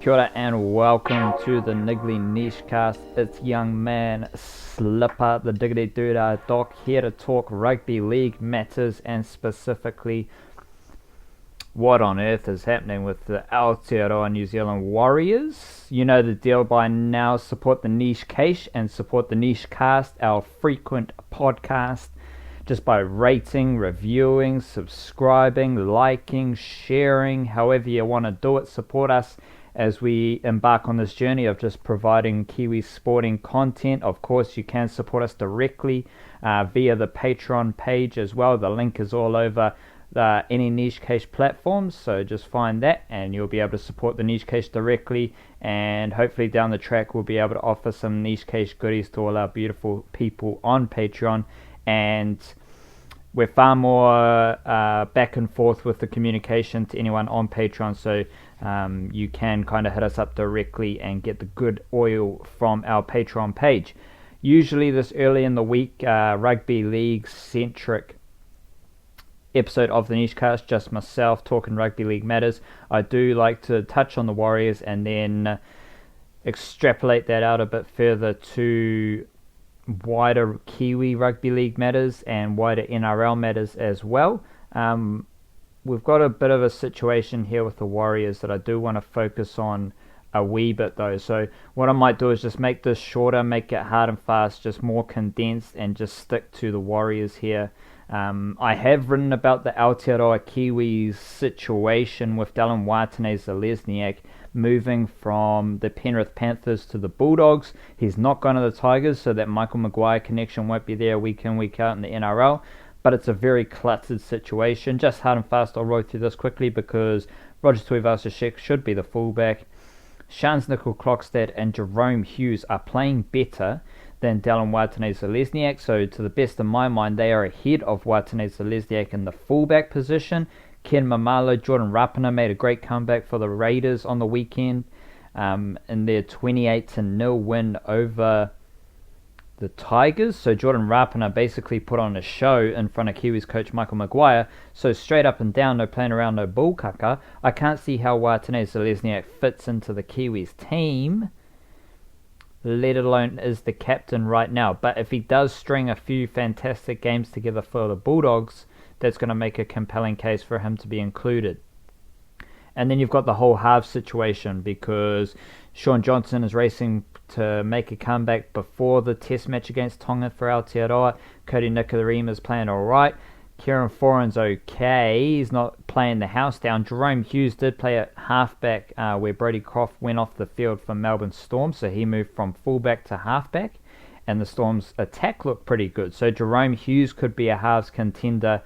Kia ora and welcome to the Niggly Niche Cast. It's young man Slipper, the Diggity Doodah Doc, here to talk rugby league matters and specifically what on earth is happening with the Aotearoa New Zealand Warriors. You know the deal by now. Support the Niche Cache and support the Niche Cast, our frequent podcast, just by rating, reviewing, subscribing, liking, sharing, however you want to do it. Support us as we embark on this journey of just providing Kiwi sporting content. Of course, you can support us directly via the Patreon page as well. The link is all over any Niche Cache platforms, so just find that and you'll be able to support the Niche Cache directly, and hopefully down the track we'll be able to offer some Niche Cache goodies to all our beautiful people on Patreon. And we're far more back and forth with the communication to anyone on Patreon, so you can kind of hit us up directly and get the good oil from our Patreon page. Usually this early in the week, rugby league centric episode of the Niche Cast, just myself talking rugby league matters. I do like to touch on the Warriors and then extrapolate that out a bit further to wider Kiwi rugby league matters and wider NRL matters as well. We've got a bit of a situation here with the Warriors that I do want to focus on a wee bit though. So what I might do is just make this shorter, make it hard and fast, just more condensed, and just stick to the Warriors here. I have written about the Aotearoa Kiwis situation with Dallin Watene-Zelezniak moving from the Penrith Panthers to the Bulldogs. He's not gone to the Tigers, so that Michael Maguire connection won't be there week in, week out in the NRL. But it's a very cluttered situation. Just hard and fast, I'll roll through this quickly because Roger Tuivasa-Sheck should be the fullback. Shans Nickel-Klokstad and Jerome Hughes are playing better than Dallin Watene-Zelezniak, so to the best of my mind they are ahead of Watene-Zelezniak in the fullback position. Ken Mamalo, Jordan Rapana made a great comeback for the Raiders on the weekend in their 28-0 win over the Tigers. So Jordan Rapana basically put on a show in front of Kiwis coach Michael Maguire. So straight up and down, no playing around, no bull kaka. I can't see how Watene-Zelezniak fits into the Kiwis team, let alone is the captain right now. But if he does string a few fantastic games together for the Bulldogs, that's going to make a compelling case for him to be included. And then you've got the whole halves situation because Sean Johnson is racing to make a comeback before the test match against Tonga for Aotearoa. Cody Nikorima is playing alright. Kieran Foran's okay. He's not playing the house down. Jerome Hughes did play at halfback where Brodie Croft went off the field for Melbourne Storm, so he moved from fullback to halfback, and the Storm's attack looked pretty good. So Jerome Hughes could be a halves contender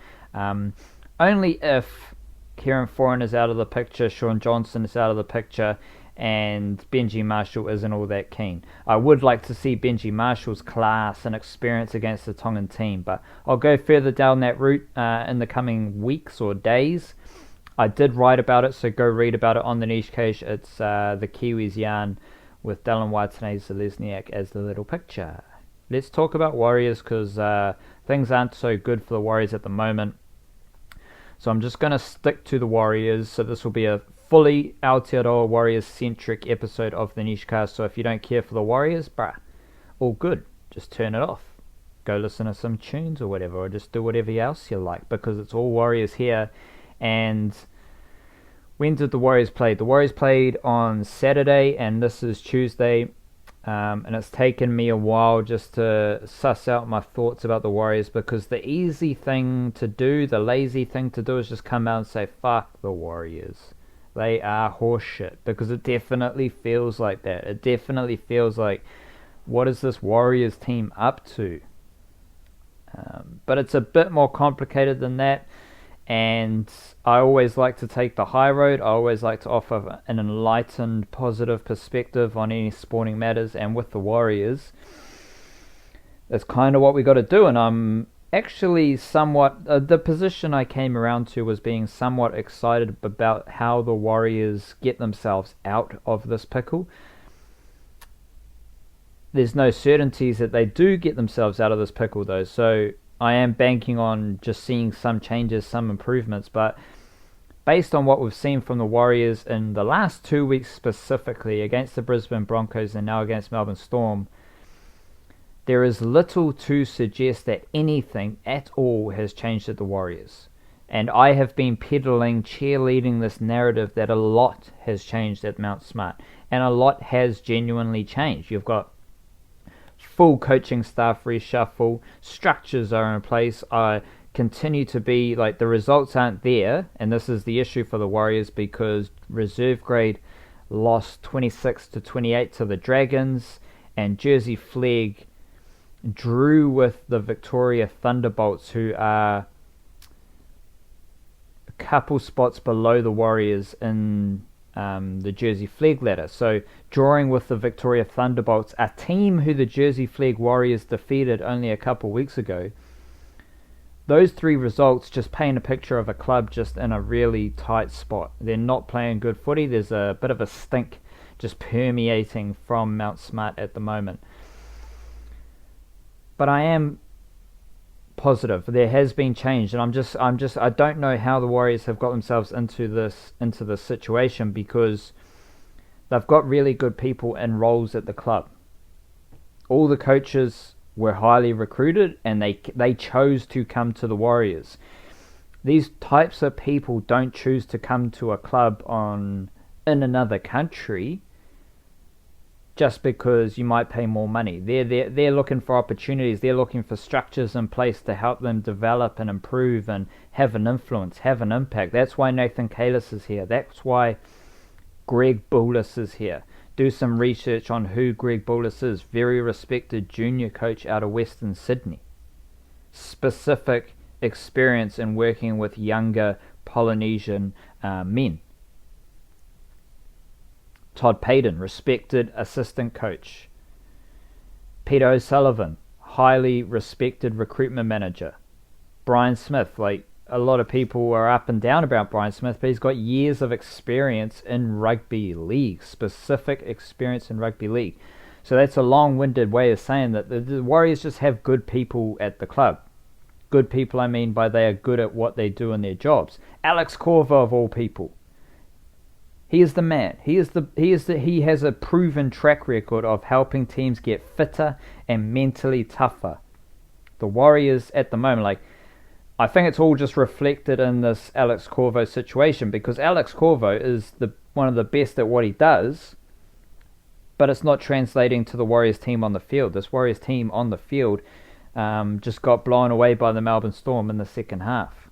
only if Kieran Foran is out of the picture, Sean Johnson is out of the picture, and Benji Marshall isn't all that keen. I would like to see Benji Marshall's class and experience against the Tongan team, but I'll go further down that route in the coming weeks or days. I did write about it, so go read about it on the Niche Cache. It's the Kiwis yarn with Dallin Watene-Zelezniak as the little picture. Let's talk about Warriors because things aren't so good for the Warriors at the moment. So I'm just going to stick to the Warriors. So this will be a fully Aotearoa Warriors-centric episode of the Niche Cast. So if you don't care for the Warriors, all good. Just turn it off. Go listen to some tunes or whatever, or just do whatever else you like, because it's all Warriors here. And when did the Warriors play? The Warriors played on Saturday, and this is Tuesday. And it's taken me a while just to suss out my thoughts about the Warriors, because the easy thing to do, the lazy thing to do, is just come out and say, fuck the Warriors. They are horseshit, because it definitely feels like that. It definitely feels like, what is this Warriors team up to? But it's a bit more complicated than that. And I always like to take the high road. I always like to offer an enlightened, positive perspective on any sporting matters. And with the Warriors, that's kind of what we got to do. And I'm actually somewhat... the position I came around to was being somewhat excited about how the Warriors get themselves out of this pickle. There's no certainties that they do get themselves out of this pickle, though. So I am banking on just seeing some changes, some improvements, but based on what we've seen from the Warriors in the last 2 weeks specifically against the Brisbane Broncos and now against Melbourne Storm, there is little to suggest that anything at all has changed at the Warriors. And I have been cheerleading this narrative that a lot has changed at Mount Smart. And a lot has genuinely changed. You've got full coaching staff reshuffle, structures are in place, continue to be, like, the results aren't there, and this is the issue for the Warriors because reserve grade lost 26-28 to the Dragons, and Jersey Flegg drew with the Victoria Thunderbolts, who are a couple spots below the Warriors in the Jersey Flegg ladder. So drawing with the Victoria Thunderbolts, a team who the Jersey Flegg Warriors defeated only a couple weeks ago, those three results just paint a picture of a club just in a really tight spot. They're not playing good footy. There's a bit of a stink just permeating from Mount Smart at the moment. But I am positive. There has been change, and I don't know how the Warriors have got themselves into this situation, because they've got really good people in roles at the club. All the coaches were highly recruited, and they chose to come to the Warriors. These types of people don't choose to come to a club in another country just because you might pay more money. They're looking for opportunities. They're looking for structures in place to help them develop and improve and have an influence, have an impact. That's why Nathan Kalis is here. That's why Greg Bullis is here. Do some research on who Greg Bullis is. Very respected junior coach out of Western Sydney. Specific experience in working with younger Polynesian men. Todd Payton, respected assistant coach. Peter O'Sullivan, highly respected recruitment manager. Brian Smith, like, a lot of people are up and down about Brian Smith, but he's got years of experience in rugby league, specific experience in rugby league. So that's a long-winded way of saying that the Warriors just have good people at the club. Good people, I mean by they are good at what they do in their jobs. Alex Corvo, of all people. He is the man. He has a proven track record of helping teams get fitter and mentally tougher. The Warriors at the moment, like, I think it's all just reflected in this Alex Corvo situation, because Alex Corvo is one of the best at what he does, but it's not translating to the Warriors team on the field. This Warriors team on the field just got blown away by the Melbourne Storm in the second half.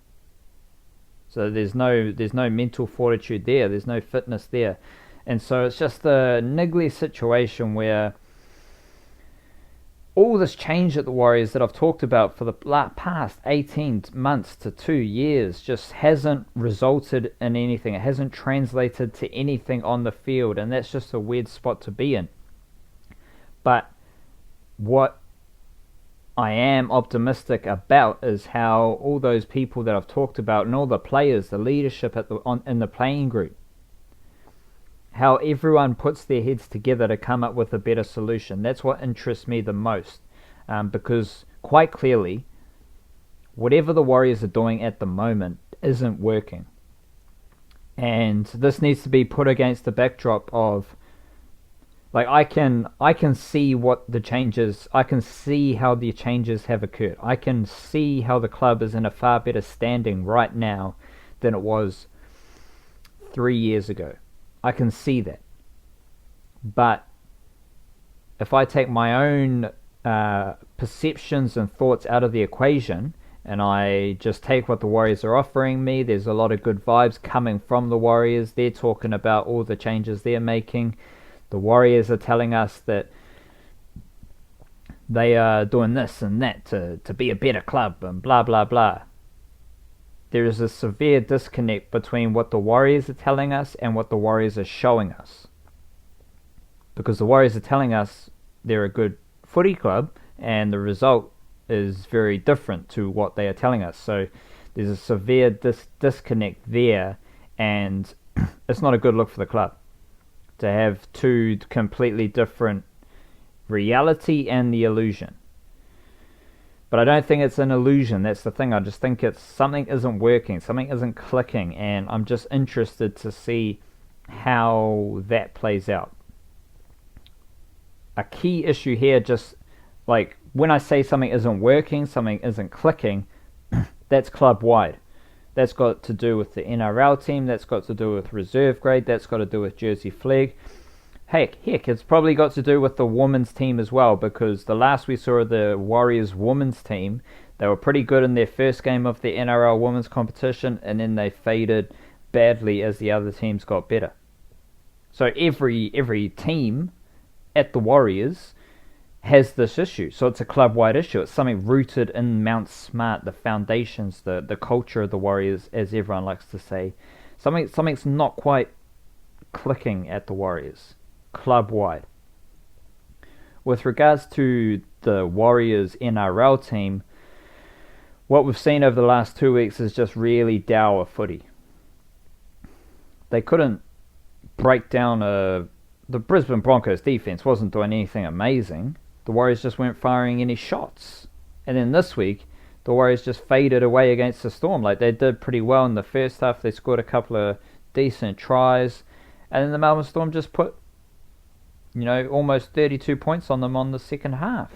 So there's no mental fortitude there. There's no fitness there. And so it's just a niggly situation where all this change at the Warriors that I've talked about for the past 18 months to 2 years just hasn't resulted in anything. It hasn't translated to anything on the field, and that's just a weird spot to be in. But what I am optimistic about is how all those people that I've talked about and all the players, the leadership in the playing group, how everyone puts their heads together to come up with a better solution. That's what interests me the most, because quite clearly, whatever the Warriors are doing at the moment isn't working. And this needs to be put against the backdrop of, like, I can see what the changes, I can see how the changes have occurred. I can see how the club is in a far better standing right now than it was 3 years ago. I can see that. But if I take my own perceptions and thoughts out of the equation, and I just take what the Warriors are offering me, there's a lot of good vibes coming from the Warriors. They're talking about all the changes they're making. The Warriors are telling us that they are doing this and that to be a better club and blah, blah, blah. There is a severe disconnect between what the Warriors are telling us and what the Warriors are showing us. Because the Warriors are telling us they're a good footy club, and the result is very different to what they are telling us. So there's a severe disconnect there, and it's not a good look for the club to have two completely different reality and the illusion. But I don't think it's an illusion. That's the thing. I just think it's something isn't working, something isn't clicking, and I'm just interested to see how that plays out. A key issue here, just like when I say something isn't working, something isn't clicking, that's club wide. That's got to do with the NRL team, that's got to do with reserve grade, that's got to do with jersey flag. Heck, it's probably got to do with the women's team as well, because the last we saw of the Warriors women's team, they were pretty good in their first game of the NRL women's competition, and then they faded badly as the other teams got better. So every team at the Warriors has this issue. So it's a club-wide issue. It's something rooted in Mount Smart, the foundations, the culture of the Warriors, as everyone likes to say. Something's not quite clicking at the Warriors, club-wide. With regards to the Warriors NRL team, what we've seen over the last 2 weeks is just really dour footy. They couldn't break down the Brisbane Broncos defense wasn't doing anything amazing. The Warriors just weren't firing any shots. And then this week, the Warriors just faded away against the Storm. Like, they did pretty well in the first half. They scored a couple of decent tries. And then the Melbourne Storm just put, almost 32 points on them on the second half.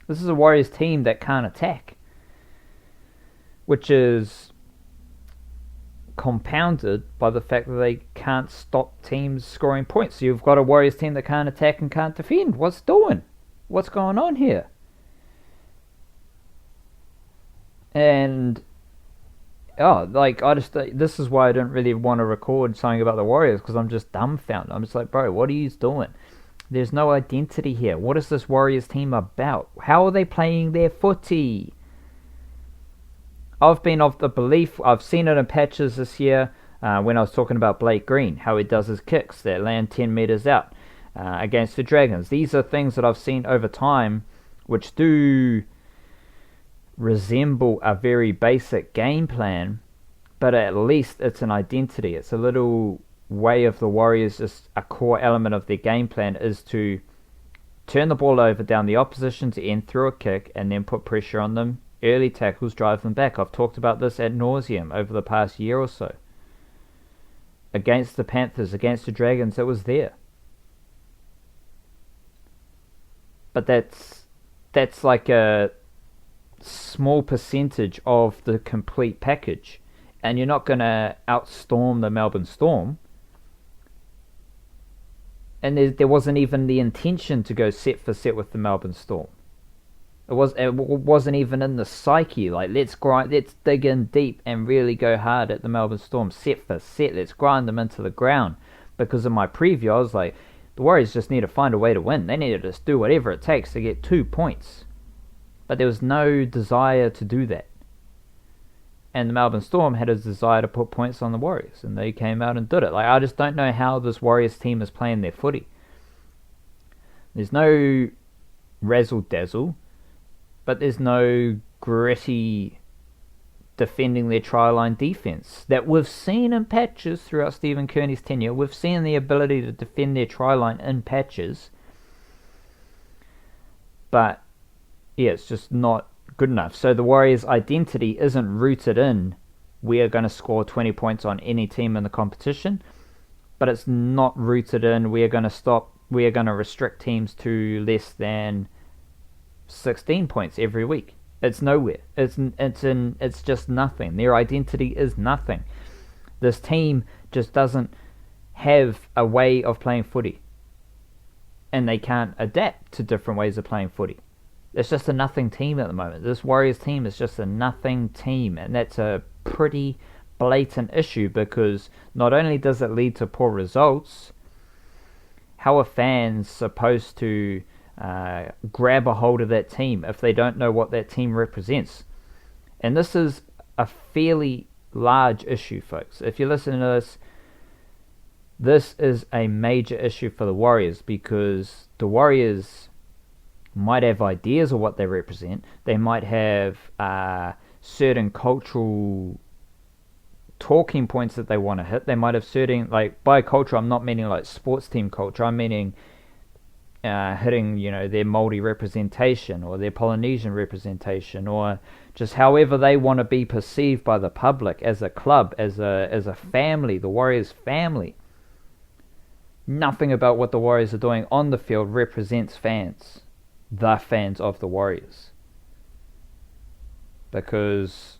This is a Warriors team that can't attack, which is compounded by the fact that they can't stop teams scoring points. So you've got a Warriors team that can't attack and can't defend. What's going on here? And this is why I don't really want to record something about the Warriors, because I'm just dumbfounded. I'm just like, bro, what are you doing? There's no identity here. What is this Warriors team about? How are they playing their footy? I've been of the belief, I've seen it in patches this year, when I was talking about Blake Green, how he does his kicks that land 10 metres out against the Dragons. These are things that I've seen over time which do resemble a very basic game plan, but at least it's an identity. It's a little way of the Warriors, just a core element of their game plan is to turn the ball over down the opposition's end through a kick and then put pressure on them. Early tackles drive them back. I've talked about this ad nauseum over the past year or so. Against the Panthers, against the Dragons, it was there. But that's like a small percentage of the complete package. And you're not going to outstorm the Melbourne Storm. And there wasn't even the intention to go set for set with the Melbourne Storm. It wasn't even in the psyche. Like, let's dig in deep and really go hard at the Melbourne Storm, set for set. Let's grind them into the ground. Because in my preview, I was like, the Warriors just need to find a way to win. They need to just do whatever it takes to get 2 points. But there was no desire to do that. And the Melbourne Storm had a desire to put points on the Warriors, and they came out and did it. Like, I just don't know how this Warriors team is playing their footy. There's no razzle-dazzle. But there's no gritty defending their try-line defense that we've seen in patches throughout Stephen Kearney's tenure. We've seen the ability to defend their try-line in patches. But, yeah, it's just not good enough. So the Warriors' identity isn't rooted in we are going to score 20 points on any team in the competition. But it's not rooted in we are going to restrict teams to less than 16 points every week. It's nowhere. It's just nothing. Their identity is nothing. This team just doesn't have a way of playing footy, and they can't adapt to different ways of playing footy. It's just a nothing team at the moment. This Warriors team is just a nothing team, and that's a pretty blatant issue, because not only does it lead to poor results, how are fans supposed to grab a hold of that team if they don't know what that team represents? And this is a fairly large issue, folks. If you're listening to this is a major issue for the Warriors, because the Warriors might have ideas of what they represent. They might have certain cultural talking points that they want to hit. They might have certain, like, by culture I'm not meaning like sports team culture, I'm meaning hitting, their Māori representation or their Polynesian representation, or just however they want to be perceived by the public as a club, as a family, the Warriors family. Nothing about what the Warriors are doing on the field represents fans, the fans of the Warriors. Because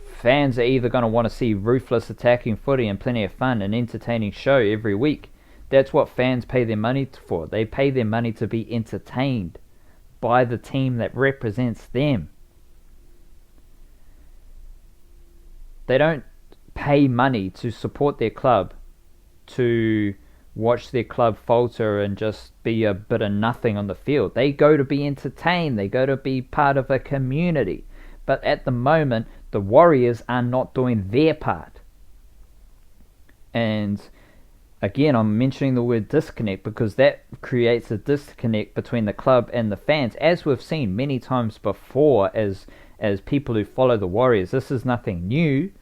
fans are either going to want to see ruthless attacking footy and plenty of fun and entertaining show every week. That's what fans pay their money for. They pay their money to be entertained by the team that represents them. They don't pay money to support their club, to watch their club falter and just be a bit of nothing on the field. They go to be entertained. They go to be part of a community. But at the moment, the Warriors are not doing their part. And again, I'm mentioning the word disconnect because that creates a disconnect between the club and the fans, as we've seen many times before as people who follow the Warriors. This is nothing new,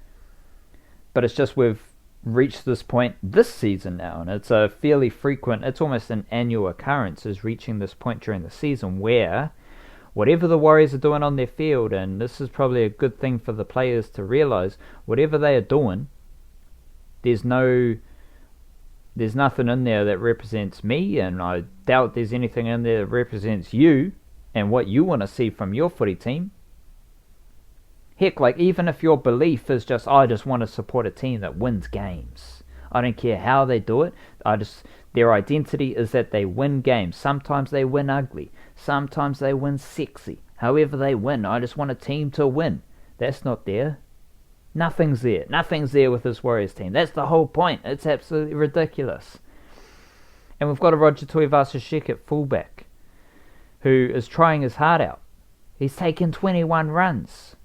but it's just we've reached this point this season now, and it's a fairly frequent, it's almost an annual occurrence, is reaching this point during the season where whatever the Warriors are doing on their field, and this is probably a good thing for the players to realise, whatever they are doing, there's nothing in there that represents me, and I doubt there's anything in there that represents you and what you want to see from your footy team. Heck, like even if your belief is just, I just want to support a team that wins games. I don't care how they do it. Their identity is that they win games. Sometimes they win ugly. Sometimes they win sexy. However they win, I just want a team to win. That's not there. Nothing's there. Nothing's there with this Warriors team. That's the whole point. It's absolutely ridiculous. And we've got a Roger Tuivasa-Sheck at fullback who is trying his heart out. He's taken 21 runs.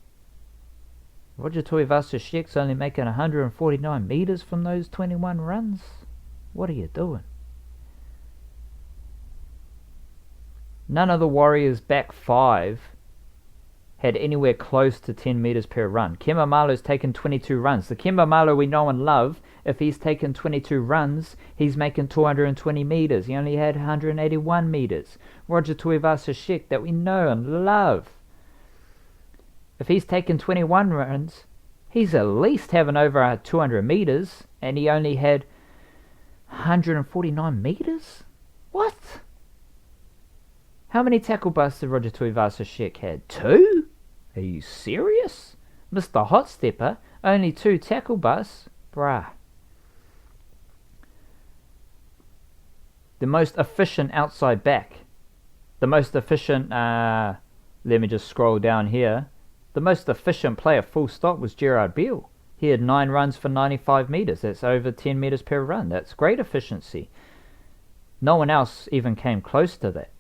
Roger Tuivasa-Sheck's only making 149 metres from those 21 runs. What are you doing? None of the Warriors' back five had anywhere close to 10 metres per run. Kemba Malu's taken 22 runs. The Kemba Malu we know and love, if he's taken 22 runs, he's making 220 metres. He only had 181 metres. Roger Tuivasa-Sheck that we know and love, if he's taken 21 runs, he's at least having over 200 metres, and he only had 149 metres? What? How many tackle busts did Roger Tuivasa-Sheck had? 2? Are you serious? Mr. Hot Stepper, only 2 tackle busts? Bruh. The most efficient outside back. The most efficient, let me just scroll down here. The most efficient player, full stop, was Gerard Beale. He had 9 runs for 95 metres. That's over 10 metres per run. That's great efficiency. No one else even came close to that.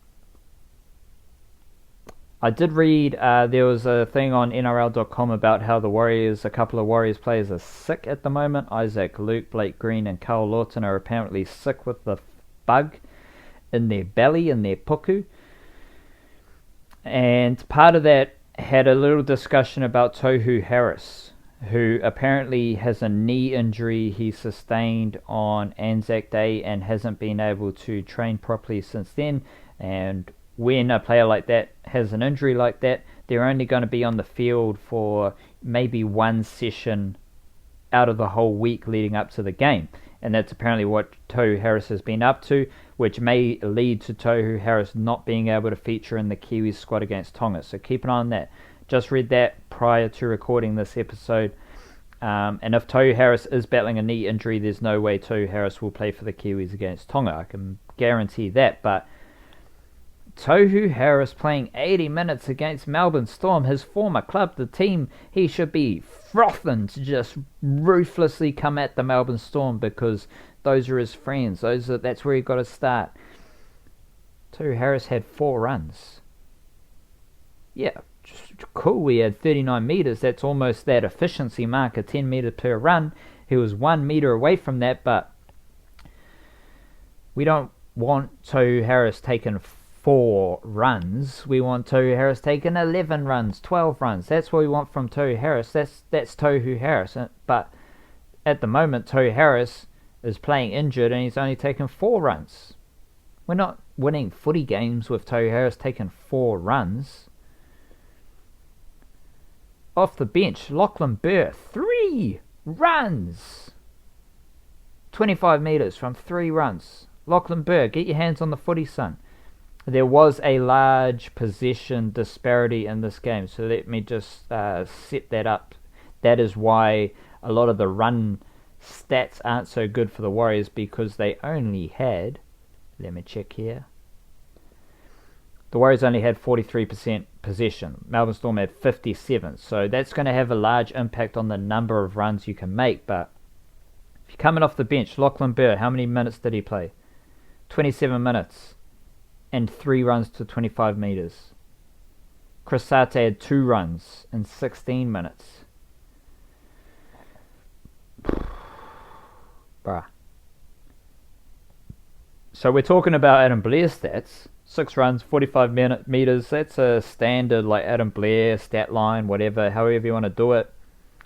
I did read, there was a thing on NRL.com about how a couple of Warriors players are sick at the moment. Isaac Luke, Blake Green and Carl Lawton are apparently sick with the bug in their belly, in their puku. And part of that had a little discussion about Tohu Harris, who apparently has a knee injury he sustained on Anzac Day and hasn't been able to train properly since then. And when a player like that has an injury like that, they're only going to be on the field for maybe one session out of the whole week leading up to the game. And that's apparently what Tohu Harris has been up to, which may lead to Tohu Harris not being able to feature in the Kiwis squad against Tonga. So keep an eye on that. Just read that prior to recording this episode. And if Tohu Harris is battling a knee injury, there's no way Tohu Harris will play for the Kiwis against Tonga. I can guarantee that. But Tohu Harris playing 80 minutes against Melbourne Storm, his former club, the team he should be frothing to just ruthlessly come at the Melbourne Storm because those are his friends. That's where he got to start. Tohu Harris had 4 runs. Yeah, just cool. He had 39 metres. That's almost that efficiency mark of 10 metres per run. He was 1 metre away from that, but we don't want Tohu Harris taking 4 runs. We want Tohu Harris taking 11 runs, 12 runs. That's what we want from Tohu Harris. That's Tohu Harris. But at the moment, Tohu Harris is playing injured and he's only taken 4 runs. We're not winning footy games with Tohu Harris taking 4 runs. Off the bench, Lachlan Burr, 3 runs. 25 metres from 3 runs. Lachlan Burr, get your hands on the footy, son. There was a large possession disparity in this game, so let me just set that up. That is why a lot of the run stats aren't so good for the Warriors, because they only had, let me check here, the Warriors only had 43% possession. Melbourne Storm had 57%, so that's going to have a large impact on the number of runs you can make. But if you're coming off the bench, Lachlan Burr, how many minutes did he play? 27 minutes and 3 runs to 25 metres. Chris Sate had 2 runs in 16 minutes. Bruh. So we're talking about Adam Blair's stats. 6 runs, 45 metres. That's a standard like Adam Blair stat line, whatever, however you want to do it.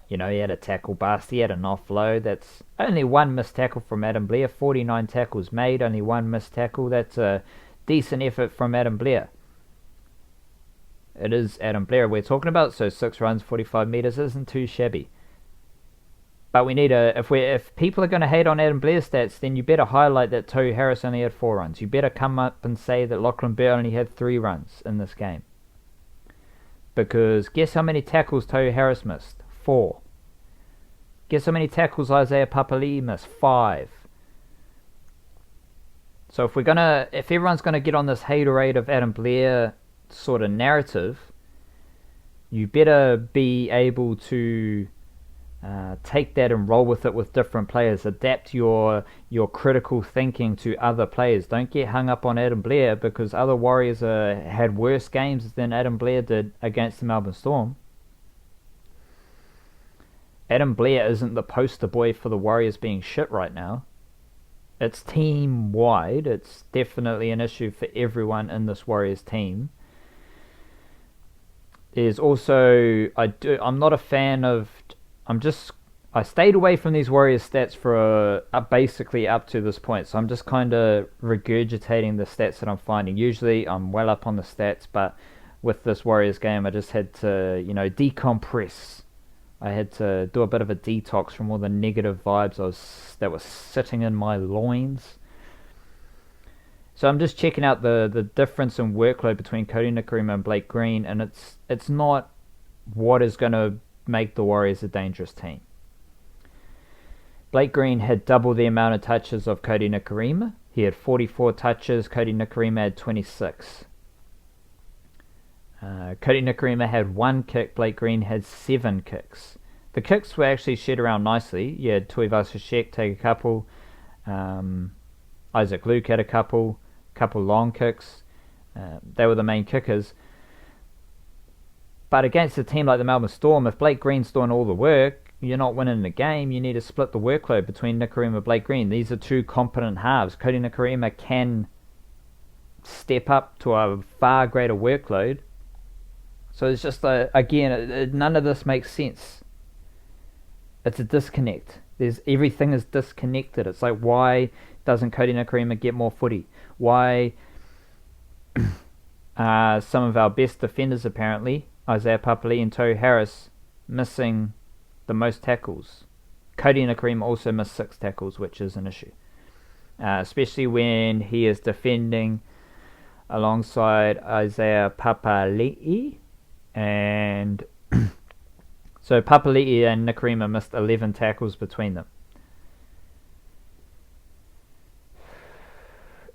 You know, he had a tackle bust, he had an offload. That's only 1 missed tackle from Adam Blair. 49 tackles made, only 1 missed tackle. That's a decent effort from Adam Blair. It is Adam Blair we're talking about, so 6 runs, 45 metres isn't too shabby. But we need if people are going to hate on Adam Blair's stats, then you better highlight that Tohu Harris only had 4 runs. You better come up and say that Lachlan Burr only had 3 runs in this game. Because guess how many tackles Tohu Harris missed? 4. Guess how many tackles Isaiah Papali'i missed? 5. So if everyone's gonna get on this haterade of Adam Blair sort of narrative, you better be able to take that and roll with it with different players. Adapt your critical thinking to other players. Don't get hung up on Adam Blair, because other Warriors had worse games than Adam Blair did against the Melbourne Storm. Adam Blair isn't the poster boy for the Warriors being shit right now. It's team-wide. It's definitely an issue for everyone in this Warriors team. There's also... I'm not a fan of... I stayed away from these Warriors stats for basically up to this point. So I'm just kind of regurgitating the stats that I'm finding. Usually I'm well up on the stats, but with this Warriors game I just had to, decompress. I had to do a bit of a detox from all the negative vibes that was sitting in my loins. So I'm just checking out the difference in workload between Cody Nikorima and Blake Green, and it's not what is going to make the Warriors a dangerous team. Blake Green had double the amount of touches of Cody Nikorima. He had 44 touches, Cody Nikorima had 26. Cody Nikorima had 1 kick, Blake Green had 7 kicks. The kicks were actually shed around nicely. You had Tuivasa-Sheck take a couple, Isaac Luke had a couple long kicks. They were the main kickers. But against a team like the Melbourne Storm, if Blake Green's doing all the work, you're not winning the game. You need to split the workload between Nikorima and Blake Green. These are 2 competent halves. Cody Nikorima can step up to a far greater workload. So it's just, again, none of this makes sense. It's a disconnect. Everything is disconnected. It's like, why doesn't Cody Nikorima get more footy? Why are some of our best defenders, apparently, Isaiah Papali'i and Tohu Harris, missing the most tackles? Cody Nikorima also missed 6 tackles, which is an issue. Especially when he is defending alongside Isaiah Papali'i. And so Papali'i and Nikorima missed 11 tackles between them.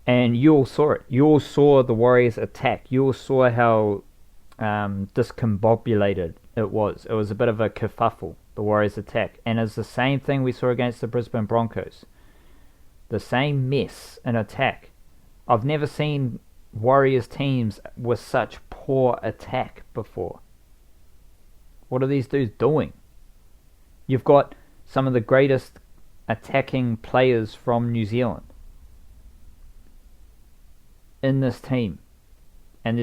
And you all saw it. You all saw the Warriors attack. You all saw how discombobulated it was. It was a bit of a kerfuffle, the Warriors attack. And it's the same thing we saw against the Brisbane Broncos. The same mess in attack. I've never seen Warriors teams with such poor attack before. What are these dudes doing? You've got some of the greatest attacking players from New Zealand in this team, and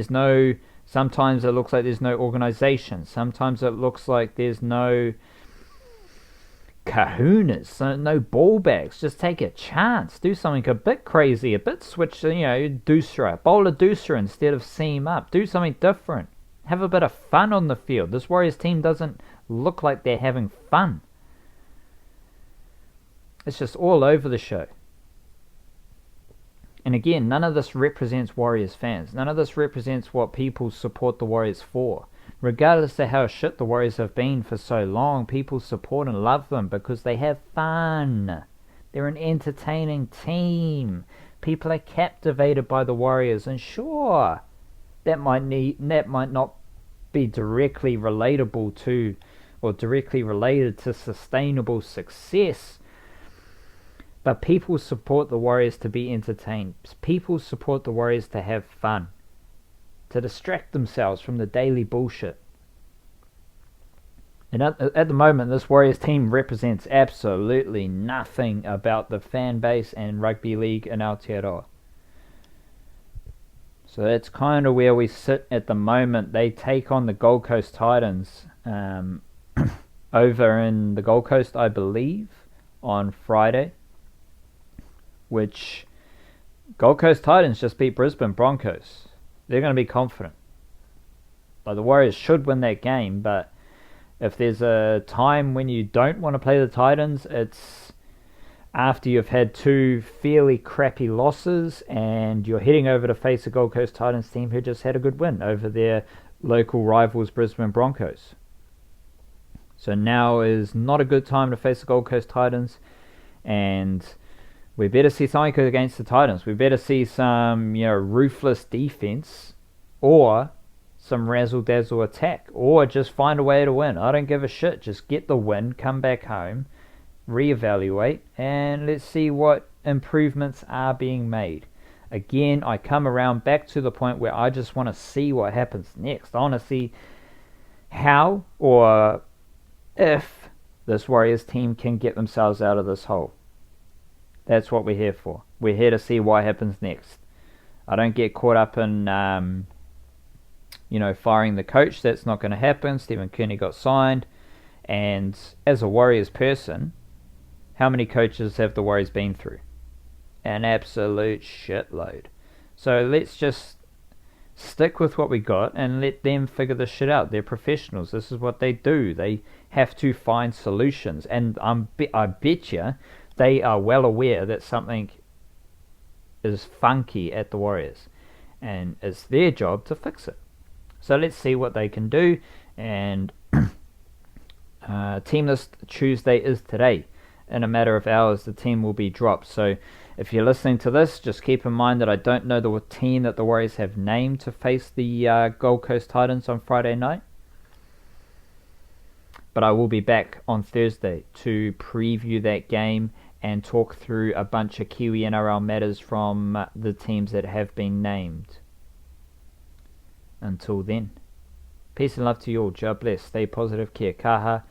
sometimes it looks like there's no organisation. Sometimes it looks like there's no kahunas, so no ball bags. Just take a chance. Do something a bit crazy, a bit switch, doosra. Bowl a doosra instead of seam up. Do something different. Have a bit of fun on the field. This Warriors team doesn't look like they're having fun. It's just all over the show. And again, none of this represents Warriors fans. None of this represents what people support the Warriors for. Regardless of how shit the Warriors have been for so long, people support and love them because they have fun. They're an entertaining team. People are captivated by the Warriors, and sure, that might not be directly relatable to, or directly related to sustainable success. But people support the Warriors to be entertained. People support the Warriors to have fun, to distract themselves from the daily bullshit. And at the moment, this Warriors team represents absolutely nothing about the fan base and rugby league in Aotearoa. So that's kind of where we sit at the moment. They take on the Gold Coast Titans over in the Gold Coast, I believe, on Friday. Which Gold Coast Titans just beat Brisbane Broncos. They're going to be confident. Like, the Warriors should win that game, but if there's a time when you don't want to play the Titans, it's after you've had two fairly crappy losses and you're heading over to face the Gold Coast Titans team who just had a good win over their local rivals Brisbane Broncos. So now is not a good time to face the Gold Coast Titans, and we better see something against the Titans. We better see some, ruthless defense, or some razzle-dazzle attack, or just find a way to win. I don't give a shit. Just get the win, come back home, reevaluate, and let's see what improvements are being made. Again, I come around back to the point where I just want to see what happens next. I want to see how or if this Warriors team can get themselves out of this hole. That's what we're here for. We're here to see what happens next. I don't get caught up in, firing the coach. That's not going to happen. Stephen Kearney got signed. And as a Warriors person, how many coaches have the Warriors been through? An absolute shitload. So let's just stick with what we got and let them figure this shit out. They're professionals. This is what they do. They have to find solutions. And I bet you they are well aware that something is funky at the Warriors, and it's their job to fix it. So let's see what they can do. And team list Tuesday is today. In a matter of hours, the team will be dropped. So if you're listening to this, just keep in mind that I don't know the team that the Warriors have named to face the Gold Coast Titans on Friday night. But I will be back on Thursday to preview that game and talk through a bunch of Kiwi NRL matters from the teams that have been named. Until then, peace and love to you all. God bless. Stay positive. Kia kaha.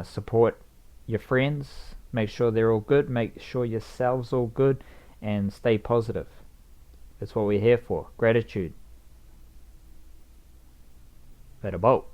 Support your friends. Make sure they're all good. Make sure yourselves all good. And stay positive. That's what we're here for. Gratitude. Better boat.